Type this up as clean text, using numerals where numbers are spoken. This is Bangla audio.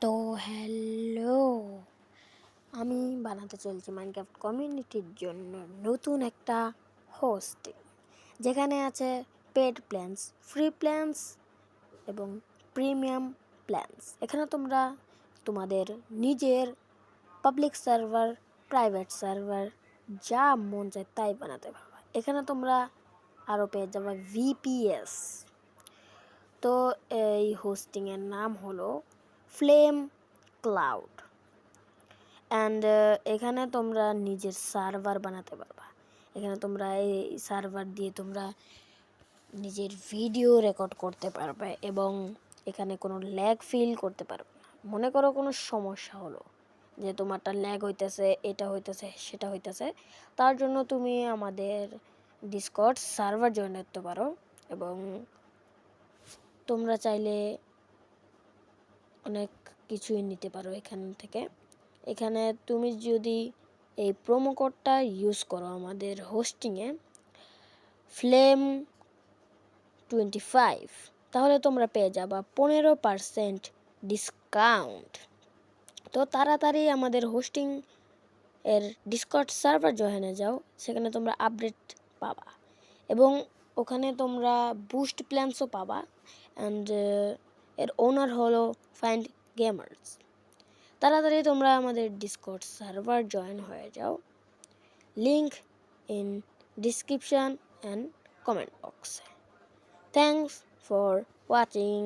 তো হ্যালো, আমি বানাতে চলছি মাইনক্রাফট কমিউনিটির জন্য নতুন একটা হোস্টিং, যেখানে আছে পেড প্ল্যান্স, ফ্রি প্ল্যান্স এবং প্রিমিয়াম প্ল্যান্স। এখানে তোমরা তোমাদের নিজের পাবলিক সার্ভার, প্রাইভেট সার্ভার যা মন চায় তাই বানাতে পারবে। এখানে তোমরা আরও পেয়ে যাবে ভিপিএস। তো এই হোস্টিংয়ের নাম হলো ফ্লেম ক্লাউড। অ্যান্ড এখানে তোমরা নিজের সার্ভার বানাতে পারবা। এখানে তোমরা এই সার্ভার দিয়ে তোমরা নিজের ভিডিও রেকর্ড করতে পারবে এবং এখানে কোনো ল্যাগ ফিল করতে পারবে না। মনে করো কোনো সমস্যা হলো, যে তোমারটা ল্যাগ হইতেছে, এটা হইতেছে, সেটা হইতেছে, তার জন্য তুমি আমাদের ডিসকর্ড সার্ভার জয়েন করতে পারো এবং তোমরা চাইলে অনেক কিছুই নিতে পারো এখান থেকে। এখানে তুমি যদি এই প্রোমো কোডটা ইউজ করো আমাদের হোস্টিংয়ে flame25, তাহলে তোমরা পেয়ে যাবা 15% ডিসকাউন্ট। তো তাড়াতাড়ি আমাদের হোস্টিং এর ডিসকর্ড সার্ভার জয়েনে যাও, সেখানে তোমরা আপডেট পাবা এবং ওখানে তোমরা বুস্ট প্ল্যানসও পাবা। অ্যান্ড এর ওনার হলো ফাইন্ড গেমার্স। তাড়াতাড়ি তোমরা আমাদের ডিসকর্ড সার্ভার জয়েন হয়ে যাও, link in description and comment বক্সে। Thanks for watching.